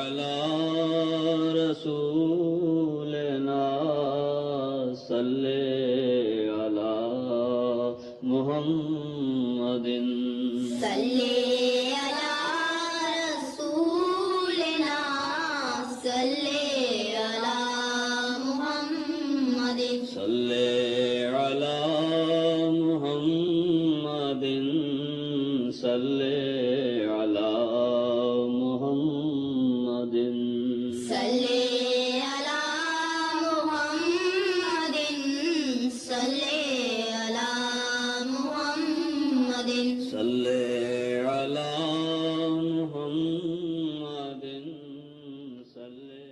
على رسولنا صلی علی محمد صلی علی رسولنا صلی علی محمد صلی علی محمد صلی علی محمد صلی علی محمد صلی علی محمد صلی علی محمد صلی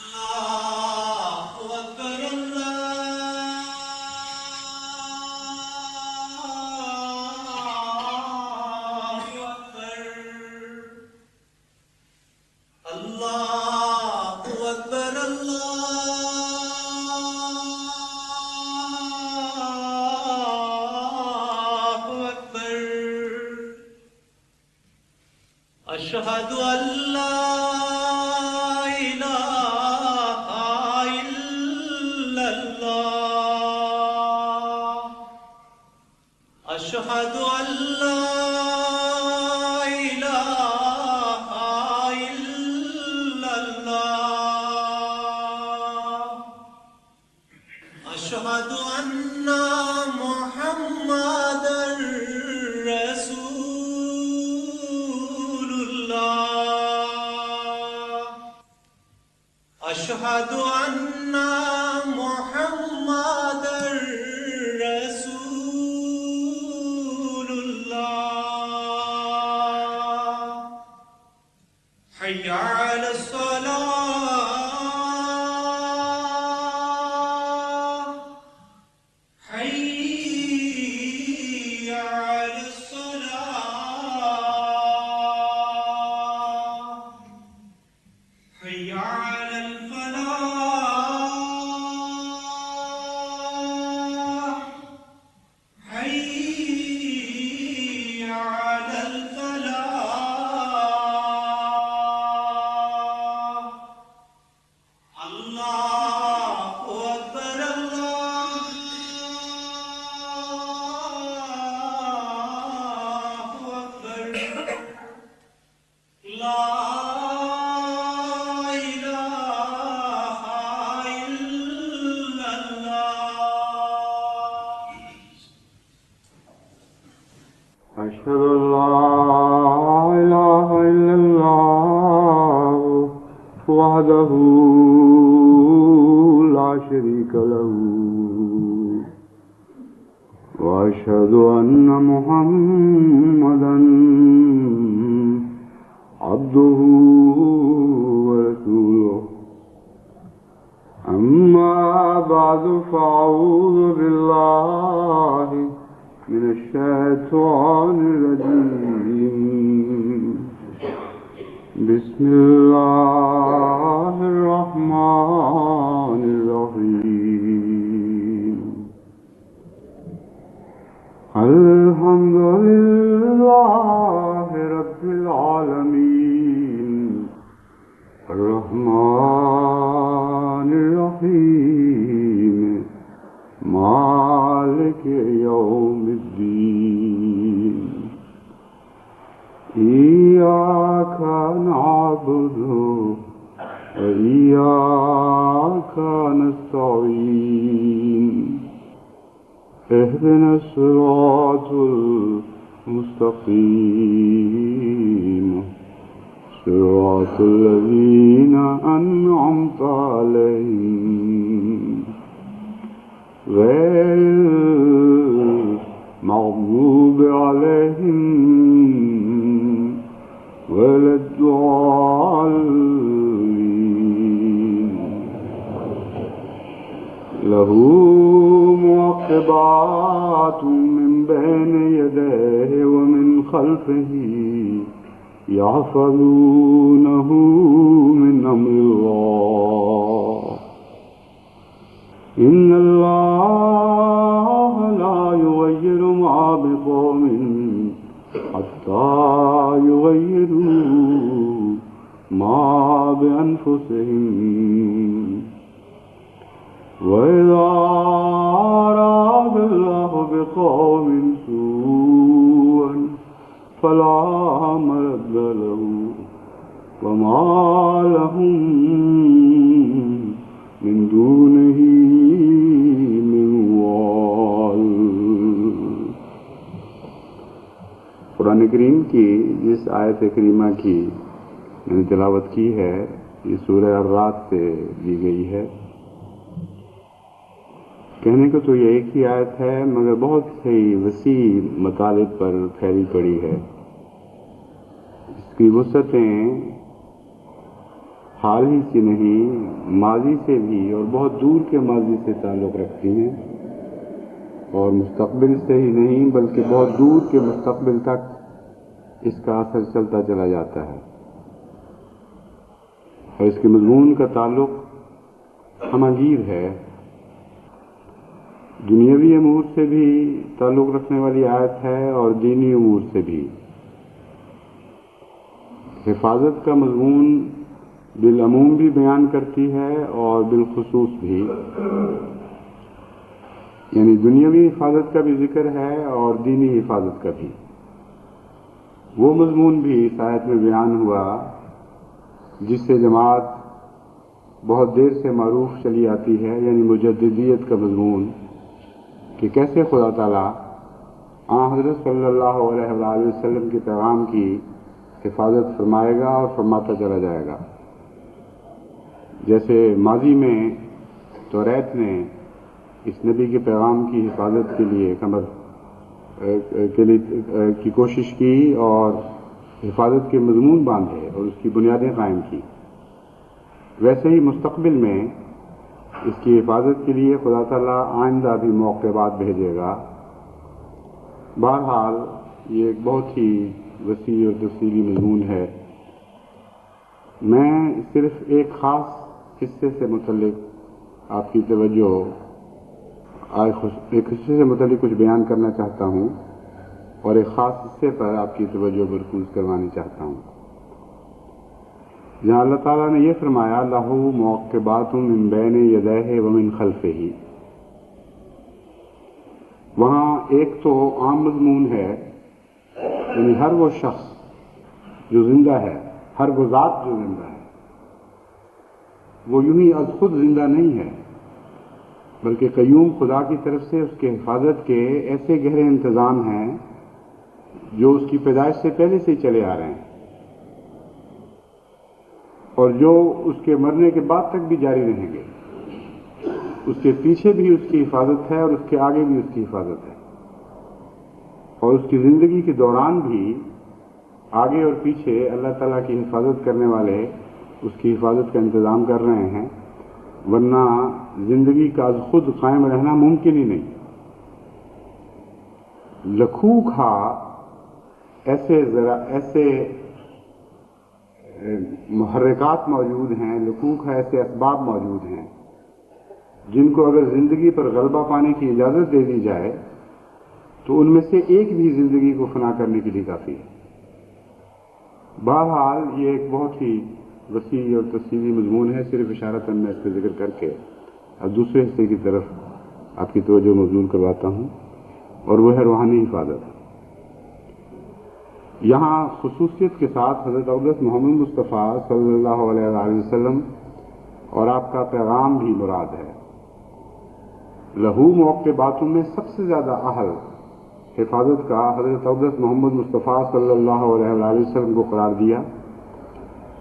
اللہ اکبر اللہ اکبر اللہ اکبر اشہد ان لا الہ الا اللہ اشہد ان لا الہ الا اللہ اشہد ان محمد رسول اللہ اشہد ان محمد رسول اللہ حی علی الصلاة حی علی الصلاة حی علی الفلاح حی علی الفلاح اللہ اکبر اللہ اکبر لا الہ الا اللہ أشهد أن لا إله إلا الله وحده لا شريك له وأشهد أن محمدا عبده ورسوله أما بعد فأعوذ بالله من الشيطان الرجيم بسم الله الرحمن الرحيم الحمد لله رب العالمين الرحمن الرحيم مالك يوم الدين إياك نعبد وإياك نستعين اهدنا الصراط المستقيم صراط الذين أنعمت عليهم غير المغضوب عليهم ولا الضالين له معقبات من بين يديه ومن خلفه يحفظونه من أمر الله إن الله لا يغير ما بقوم حتى يغيروا بأنفسهم وإذا أراد الله بقوم سوءا فلا مرد له وما لهم من دونه من وال۔ قرآن کریم کی جس آیت کریمہ کی میں نے تلاوت کی ہے یہ سورہ الرعد سے لی گئی ہے۔ کہنے کو تو یہ ایک ہی آیت ہے مگر بہت سی وسیع مطالب پر پھیلی پڑی ہے۔ اس کی وسعتیں حال ہی سے نہیں ماضی سے بھی اور بہت دور کے ماضی سے تعلق رکھتی ہیں، اور مستقبل سے ہی نہیں بلکہ بہت دور کے مستقبل تک اس کا اثر چلتا چلا جاتا ہے، اور اس کے مضمون کا تعلق ہمگیر ہے۔ دنیاوی امور سے بھی تعلق رکھنے والی آیت ہے اور دینی امور سے بھی۔ حفاظت کا مضمون بالعموم بھی بیان کرتی ہے اور بالخصوص بھی، یعنی دنیاوی حفاظت کا بھی ذکر ہے اور دینی حفاظت کا بھی۔ وہ مضمون بھی اس آیت میں بیان ہوا جس سے جماعت بہت دیر سے معروف چلی آتی ہے، یعنی مجددیت کا مضمون، کہ کیسے خدا تعالیٰ حضرت صلی اللہ علیہ وآلہ وسلم کے پیغام کی حفاظت فرمائے گا اور فرماتا چلا جائے گا۔ جیسے ماضی میں توریت نے اس نبی کے پیغام کی حفاظت کے لیے کی کوشش کی اور حفاظت کے مضمون باندھے اور اس کی بنیادیں قائم کی، ویسے ہی مستقبل میں اس کی حفاظت کے لیے خدا تعالیٰ آئندہ بھی موقعات بھیجے گا۔ بہرحال یہ ایک بہت ہی وسیع اور تفصیلی مضمون ہے۔ میں صرف ایک خاص حصے سے متعلق آپ کی توجہ ایک حصے سے متعلق کچھ بیان کرنا چاہتا ہوں اور ایک خاص حصے پر آپ کی توجہ مرکوز کروانی چاہتا ہوں، جہاں اللہ تعالیٰ نے یہ فرمایا لَهُ مُعَقِّبَاتٌ مِّن بَيْنِ يَدَيْهِ وَمِن خَلْفِهِ۔ وہاں ایک تو عام مضمون ہے، یعنی ہر وہ شخص جو زندہ ہے، ہر وہ ذات جو زندہ ہے، وہ یوں ہی از خود زندہ نہیں ہے بلکہ قیوم خدا کی طرف سے اس کے حفاظت کے ایسے گہرے انتظام ہیں جو اس کی پیدائش سے پہلے سے ہی چلے آ رہے ہیں اور جو اس کے مرنے کے بعد تک بھی جاری رہیں گے۔ اس کے پیچھے بھی اس کی حفاظت ہے اور اس کے آگے بھی اس کی حفاظت ہے، اور اس کی زندگی کے دوران بھی آگے اور پیچھے اللہ تعالیٰ کی حفاظت کرنے والے اس کی حفاظت کا انتظام کر رہے ہیں، ورنہ زندگی کا از خود قائم رہنا ممکن ہی نہیں۔ لکھوں کھا ایسے محرکات موجود ہیں، لکوک ہے ایسے اسباب موجود ہیں جن کو اگر زندگی پر غلبہ پانے کی اجازت دے دی جائے تو ان میں سے ایک بھی زندگی کو فنا کرنے کے لیے کافی ہے۔ بہرحال یہ ایک بہت ہی وسیع اور تفصیلی مضمون ہے، صرف اشارتاً میں اس کا ذکر کر کے اب دوسرے حصے کی طرف آپ کی توجہ مبذول کرواتا ہوں، اور وہ ہے روحانی حفاظت۔ یہاں خصوصیت کے ساتھ حضرت اقدس محمد مصطفیٰ صلی اللہ علیہ وآلہ وسلم اور آپ کا پیغام بھی مراد ہے۔ لہو معقباتوں میں سب سے زیادہ اہل حفاظت کا حضرت اقدس محمد مصطفیٰ صلی اللہ علیہ وآلہ وسلم کو قرار دیا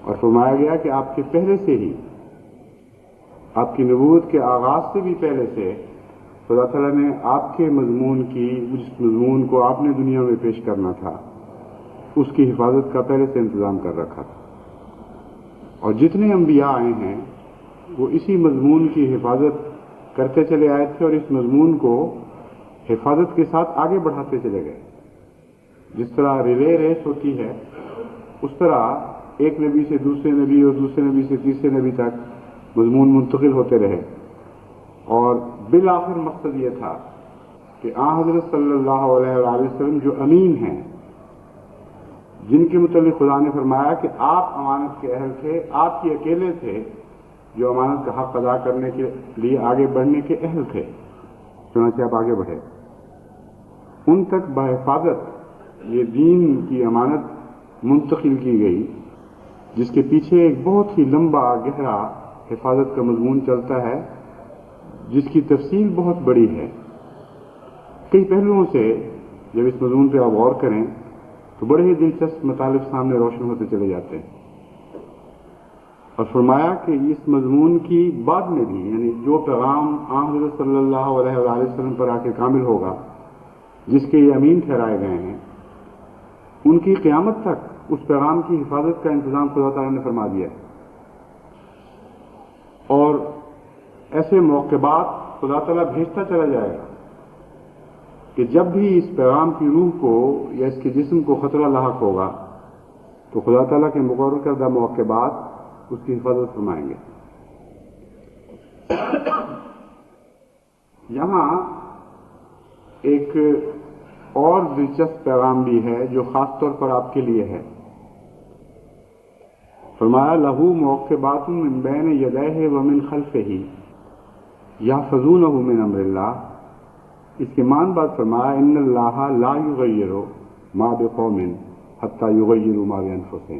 اور فرمایا گیا کہ آپ کے پہلے سے ہی، آپ کی نبوت کے آغاز سے بھی پہلے سے خدا تعالیٰ نے آپ کے مضمون کی، جس مضمون کو آپ نے دنیا میں پیش کرنا تھا، اس کی حفاظت کا پہلے سے انتظام کر رکھا تھا، اور جتنے انبیاء آئے ہیں وہ اسی مضمون کی حفاظت کرتے چلے آئے تھے اور اس مضمون کو حفاظت کے ساتھ آگے بڑھاتے چلے گئے۔ جس طرح ریلے ریس ہوتی ہے اس طرح ایک نبی سے دوسرے نبی اور دوسرے نبی سے تیسرے نبی تک مضمون منتقل ہوتے رہے، اور بالآخر مقصد یہ تھا کہ حضرت صلی اللہ علیہ وآلہ وسلم جو امین ہیں، جن کے متعلق خدا نے فرمایا کہ آپ امانت کے اہل تھے، آپ ہی اکیلے تھے جو امانت کا حق ادا کرنے کے لیے آگے بڑھنے کے اہل تھے، چنانچہ آپ آگے بڑھے۔ ان تک بحفاظت یہ دین کی امانت منتقل کی گئی، جس کے پیچھے ایک بہت ہی لمبا گہرا حفاظت کا مضمون چلتا ہے، جس کی تفصیل بہت بڑی ہے۔ کئی پہلوؤں سے جب اس مضمون پہ آپ غور کریں تو بڑے ہی دلچسپ مطالب سامنے روشن ہوتے چلے جاتے ہیں، اور فرمایا کہ اس مضمون کی بعد میں بھی، یعنی جو پیغام حضرت صلی اللہ علیہ وآلہ وسلم پر آ کے کامل ہوگا، جس کے یہ امین ٹھہرائے گئے ہیں، ان کی قیامت تک اس پیغام کی حفاظت کا انتظام خدا تعالیٰ نے فرما دیا ہے، اور ایسے موقعات خدا تعالیٰ بھیجتا چلا جائے گا کہ جب بھی اس پیغام کی روح کو یا اس کے جسم کو خطرہ لاحق ہوگا تو خدا تعالیٰ کے مقرر کردہ موقعات اس کی حفاظت فرمائیں گے۔ یہاں ایک اور دلچسپ پیغام بھی ہے جو خاص طور پر آپ کے لیے ہے۔ فرمایا لہو معقبات من بین یدیہ ومن خلفہ یحفظونہ من امر اللہ۔ اس کے مان بعد فرمایا ان اللہ لا یغیر ما بقوم حتی یغیروا ما بانفسہم۔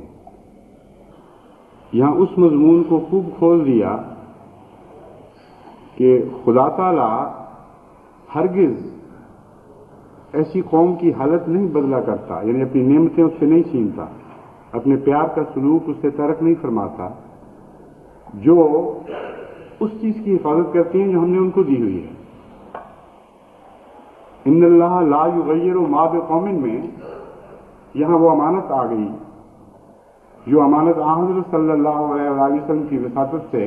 یہاں اس مضمون کو خوب کھول دیا کہ خدا تعالی ہرگز ایسی قوم کی حالت نہیں بدلا کرتا، یعنی اپنی نعمتیں اس سے نہیں چھینتا، اپنے پیار کا سلوک اس سے ترک نہیں فرماتا، جو اس چیز کی حفاظت کرتی ہیں جو ہم نے ان کو دی ہوئی ہے۔ ان اللہ لا یغیر ما بقوم میں یہاں وہ امانت آ گئی جو امانت حضرت صلی اللہ علیہ وسلم کی وساطت سے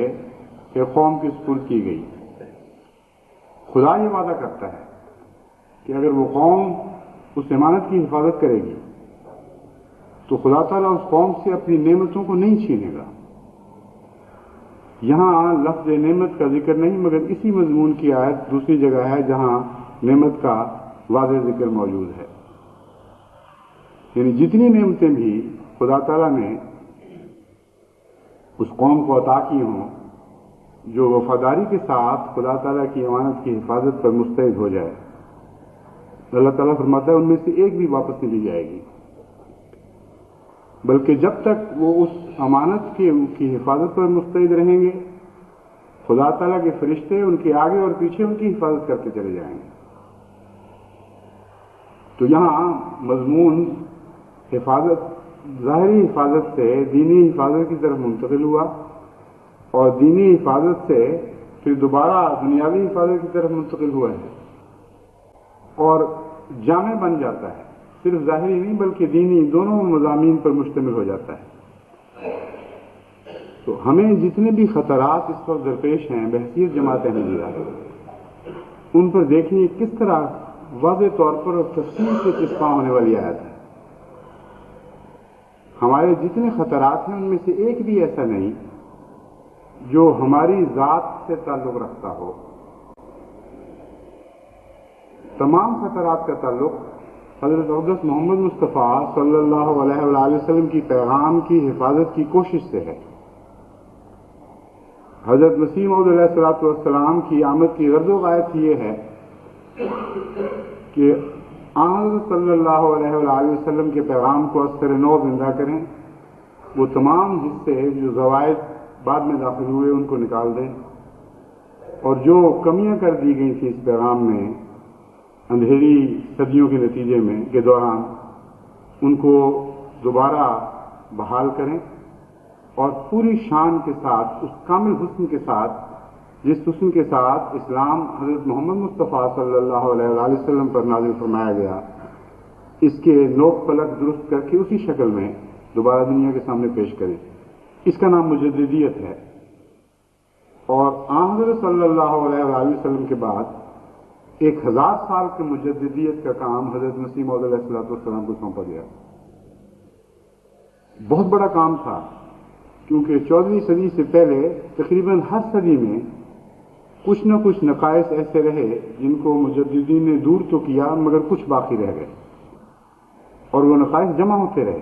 ایک قوم کی سپرد کی گئی۔ خدا یہ وعدہ کرتا ہے کہ اگر وہ قوم اس امانت کی حفاظت کرے گی تو خدا تعالیٰ اس قوم سے اپنی نعمتوں کو نہیں چھینے گا۔ یہاں لفظ نعمت کا ذکر نہیں، مگر اسی مضمون کی آیت دوسری جگہ ہے جہاں نعمت کا واضح ذکر موجود ہے۔ یعنی جتنی نعمتیں بھی خدا تعالیٰ نے اس قوم کو عطا کی ہوں، جو وفاداری کے ساتھ خدا تعالیٰ کی امانت کی حفاظت پر مستعد ہو جائے، اللہ تعالیٰ فرماتا ہے ان میں سے ایک بھی واپس نہیں لی جائے گی، بلکہ جب تک وہ اس امانت کی حفاظت پر مستعد رہیں گے، خدا تعالیٰ کے فرشتے ان کے آگے اور پیچھے ان کی حفاظت کرتے چلے جائیں گے۔ تو یہاں مضمون حفاظت، ظاہری حفاظت سے دینی حفاظت کی طرف منتقل ہوا، اور دینی حفاظت سے پھر دوبارہ دنیاوی حفاظت کی طرف منتقل ہوا ہے، اور جامع بن جاتا ہے، صرف ظاہری نہیں بلکہ دینی دونوں مضامین پر مشتمل ہو جاتا ہے۔ تو ہمیں جتنے بھی خطرات اس وقت درپیش ہیں بحیثیت جماعت احمدیہ، ان پر دیکھیں کس طرح واضح طور پر اور تفصیل سے چسپاں ہونے والی آیت ہے۔ ہمارے جتنے خطرات ہیں ان میں سے ایک بھی ایسا نہیں جو ہماری ذات سے تعلق رکھتا ہو۔ تمام خطرات کا تعلق حضرت اقدس محمد مصطفیٰ صلی اللہ علیہ وآلہ وسلم کی پیغام کی حفاظت کی کوشش سے ہے۔ حضرت مسیح موعود علیہ الصلوۃ والسلام کی آمد کی غرض و غایت یہ ہے کہ حضرت صلی اللہ علیہ وآلہ وسلم کے پیغام کو از سر نو زندہ کریں، وہ تمام حصے جو زوائد بعد میں داخل ہوئے ان کو نکال دیں، اور جو کمیاں کر دی گئی تھیں اس پیغام میں اندھیری صدیوں کے نتیجے میں کے دوران، ان کو دوبارہ بحال کریں، اور پوری شان کے ساتھ، اس کامل حسن کے ساتھ جس حسن کے ساتھ اسلام حضرت محمد مصطفیٰ صلی اللہ علیہ وآلہ وسلم پر نازل فرمایا گیا، اس کے نوک پلک درست کر کے اسی شکل میں دوبارہ دنیا کے سامنے پیش کریں۔ اس کا نام مجددیت ہے، اور حضرت صلی اللہ علیہ وآلہ وسلم کے بعد 1000 سال کے مجددیت کا کام حضرت مسیح موعود علیہ السلام کو سونپا گیا۔ بہت بڑا کام تھا، کیونکہ 14ویں صدی سے پہلے تقریباً ہر صدی میں کچھ نہ کچھ نقائص ایسے رہے جن کو مجددین نے دور تو کیا مگر کچھ باقی رہ گئے، اور وہ نقائص جمع ہوتے رہے۔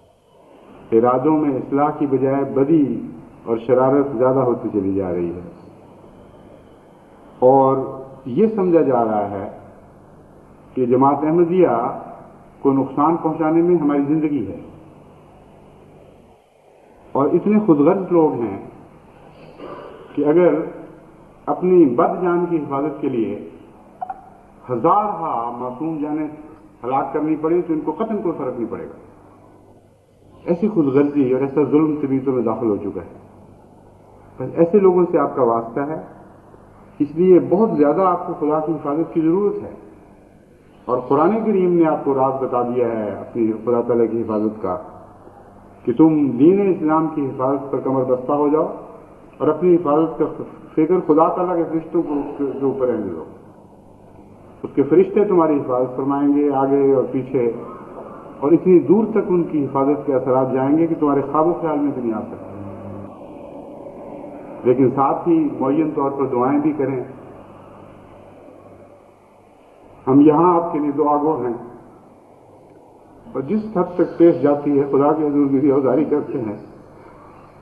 ارادوں میں اصلاح کی بجائے بدی اور شرارت زیادہ ہوتی چلی جا رہی ہے، اور یہ سمجھا جا رہا ہے کہ جماعت احمدیہ کو نقصان پہنچانے میں ہماری زندگی ہے، اور اتنے خود غرض لوگ ہیں کہ اگر اپنی بد جان کی حفاظت کے لیے ہزارہا معصوم جانیں ہلاک کرنی پڑے تو ان کو قتل کوئی فرق نہیں پڑے گا۔ ایسی خود غرضی اور ایسا ظلم طبیعتوں میں داخل ہو چکا ہے۔ بس ایسے لوگوں سے آپ کا واسطہ ہے، اس لیے بہت زیادہ آپ کو خدا کی حفاظت کی ضرورت ہے، اور قرآن کریم نے آپ کو راز بتا دیا ہے اپنی خدا تعالیٰ کی حفاظت کا کہ تم دین اسلام کی حفاظت پر کمر بستہ ہو جاؤ اور اپنی حفاظت کا فکر خدا تعالیٰ کے فرشتوں کے اوپر رہنے دو۔ اس کے فرشتے تمہاری حفاظت فرمائیں گے آگے اور پیچھے، اور اتنی دور تک ان کی حفاظت کے اثرات جائیں گے کہ تمہارے خواب و خیال میں بھی نہیں آ سکتے۔ لیکن ساتھ ہی معین طور پر دعائیں بھی کریں۔ ہم یہاں آپ کے لیے دعا گو ہیں، اور جس حد تک پیش جاتی ہے خدا کے حضور کی عذاری کرتے ہیں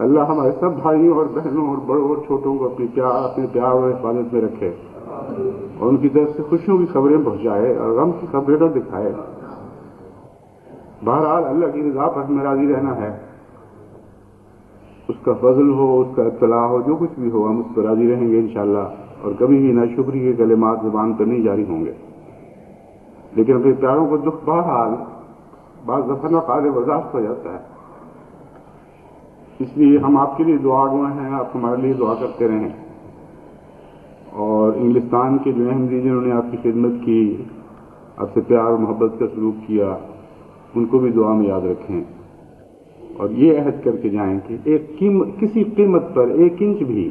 اللہ ہمارے سب بھائیوں اور بہنوں اور بڑوں اور چھوٹوں کو اپنے پیار اور حفاظت میں رکھے، اور ان کی طرف سے خوشیوں کی خبریں پہنچائے اور غم کی خبریں نہ دکھائے۔ بہرحال اللہ کی رضا پر ہمیں راضی رہنا ہے، اس کا فضل ہو، اس کا اطلاع ہو، جو کچھ بھی ہو ہم اس پر راضی رہیں گے انشاءاللہ، اور کبھی بھی ناشکری کے کلمات زبان پر نہیں جاری ہوں گے۔ لیکن اپنے پیاروں کو دکھ بہرحال بعض دفعہ ناقابل برداشت ہو جاتا ہے، اس لیے ہم آپ کے لیے دعا گو ہیں، آپ ہمارے لیے دعا کرتے رہیں، اور انگلستان کے جو احمدی جنہوں نے آپ کی خدمت کی، آپ سے پیار اور محبت کا سلوک کیا، ان کو بھی دعا میں یاد رکھیں، اور یہ عہد کر کے جائیں کہ کسی قیمت پر ایک انچ بھی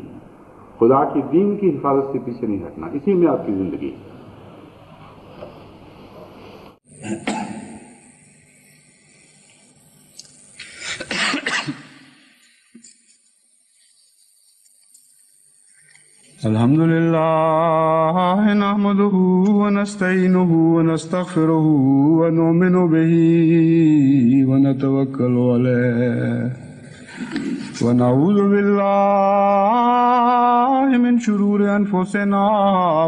خدا کی دین کی حفاظت سے پیچھے نہیں ہٹنا، اسی میں آپ کی زندگی۔ الحمد لله نحمده ونستعينه ونستغفره ونؤمن به ونتوكل عليه ونعوذ بالله من شرور أنفسنا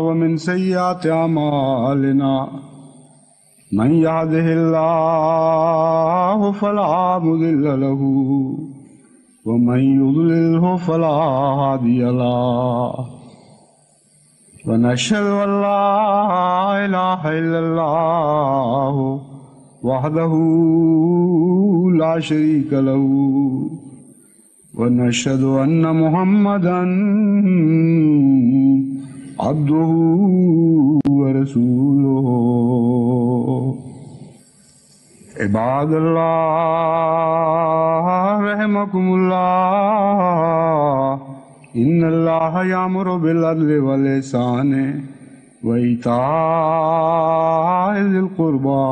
ومن سيئات أعمالنا من يهده الله فلا مضل له ومن يضلله فلا هادي له ونشهد أن لا إله إلا الله وحده لا شريك له ونشهد أن محمدا عبده ورسوله عباد الله رحمكم الله إن الله يأمر بالعدل والإحسان وإيتاء ذي القربى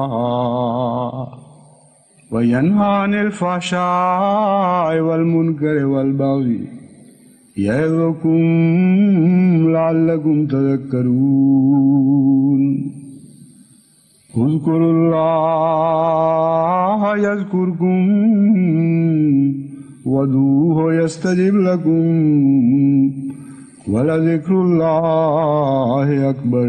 وينهى عن الفحشاء والمنكر والبغي يعظكم لعلكم تذكرون اذكروا الله يذكركم وادعوه يستجب لكم ولذكر الله أكبر